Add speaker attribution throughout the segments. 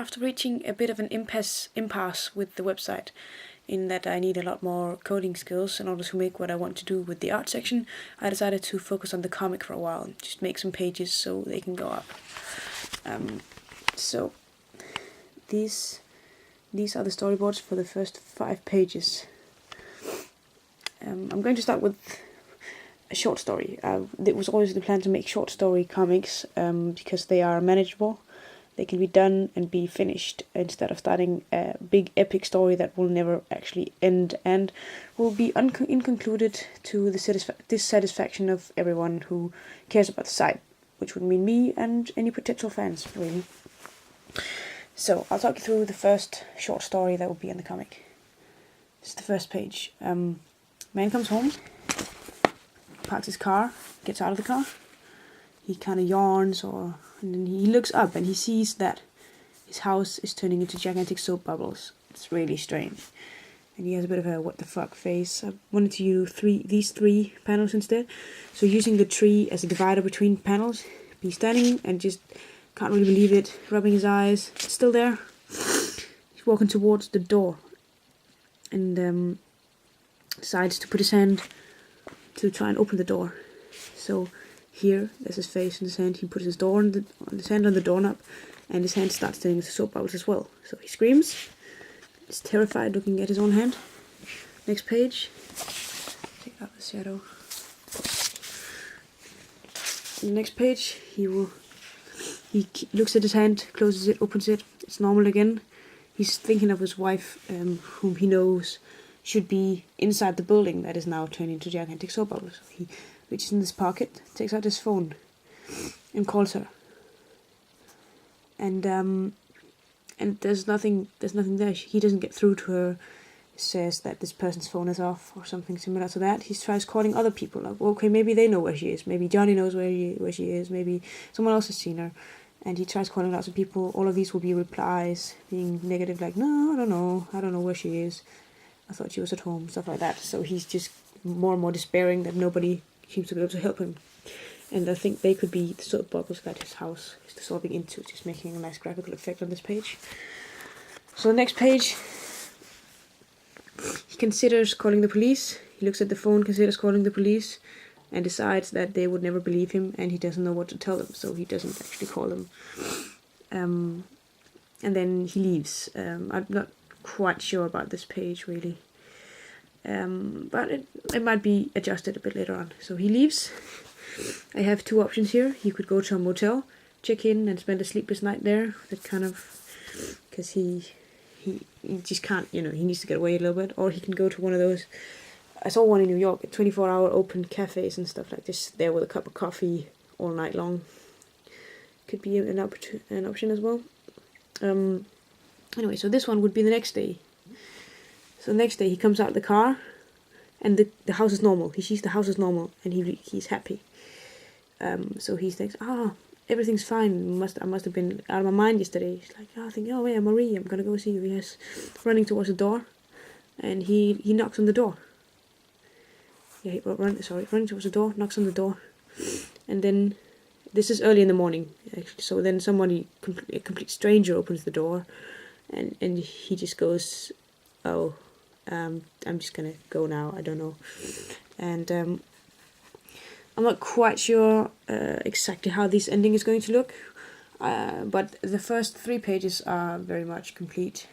Speaker 1: after reaching a bit of an impasse with the website, in that I need a lot more coding skills in order to make what I want to do with the art section, I decided to focus on the comic for a while, just make some pages so they can go up. So these are the storyboards for the first 5 pages. I'm going to start with a short story. It was always the plan to make short story comics because they are manageable. They can be done and be finished instead of starting a big epic story that will never actually end and will be inconcluded to the dissatisfaction of everyone who cares about the site, which would mean me and any potential fans, really. So I'll talk you through the first short story that will be in the comic. This is the first page. Man comes home, parks his car, gets out of the car. He kind of yawns, and then he looks up and he sees that his house is turning into gigantic soap bubbles. It's really strange. And he has a bit of a what the fuck face. I wanted to use these three panels instead. So using the tree as a divider between panels, he's standing and just can't really believe it, rubbing his eyes. It's still there. He's walking towards the door and decides to put his hand to try and open the door. So here, there's his face and his hand. He puts his hand on the doorknob, and his hand starts turning into soap bubbles as well. So he screams. He's terrified, looking at his own hand. Next page. Take out the shadow. On the next page, he looks at his hand, closes it, opens it. It's normal again. He's thinking of his wife, whom he knows should be inside the building that is now turned into gigantic soap bubbles. So he reaches in his pocket, takes out his phone, and calls her. And there's nothing there. He doesn't get through to her. Says that this person's phone is off or something similar to that. He tries calling other people. Like, okay, maybe they know where she is. Maybe Johnny knows where she is. Maybe someone else has seen her. And he tries calling lots of people. All of these will be replies, being negative, like, no, I don't know where she is. I thought she was at home, stuff like that. So he's just more and more despairing that nobody seems to be able to help him. And I think they could be the soap bubbles that his house is dissolving into, just making a nice graphical effect on this page. So the next page, he considers calling the police. He looks at the phone, considers calling the police, and decides that they would never believe him, and he doesn't know what to tell them, so he doesn't actually call them. And then he leaves. I'm not quite sure about this page, really. But it might be adjusted a bit later on. So he leaves. I have 2 options here. He could go to a motel, check in, and spend a sleepless night there. That kind of, because he just can't, he needs to get away a little bit. Or he can go to one of those, I saw one in New York, 24-hour open cafes and stuff like this, there with a cup of coffee all night long. Could be an option as well. Anyway, so this one would be the next day. So the next day he comes out of the car, and the house is normal. He sees the house is normal, and he's happy. So he thinks, everything's fine. I must have been out of my mind yesterday. He's like, I think, oh yeah, Marie, I'm gonna go see you. Yes, running towards the door, and he knocks on the door. Yeah, running towards the door, knocks on the door, and then this is early in the morning actually. So then somebody, a complete stranger, opens the door, and he just goes, oh, I'm just gonna go now. I don't know, and I'm not quite sure exactly how this ending is going to look, but the first 3 pages are very much complete,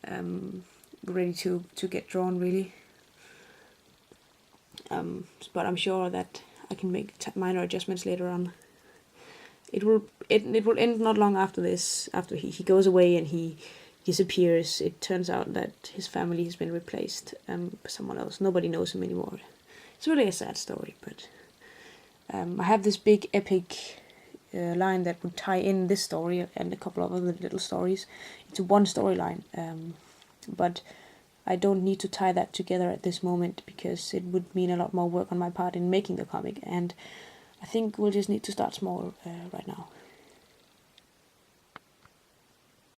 Speaker 1: ready to get drawn, really. But I'm sure that I can make minor adjustments later on. It will end not long after this. After he goes away and he disappears, it turns out that his family has been replaced by someone else. Nobody knows him anymore. It's really a sad story, but I have this big epic line that would tie in this story and a couple of other little stories into one storyline. But I don't need to tie that together at this moment because it would mean a lot more work on my part in making the comic, and I think we'll just need to start small right now.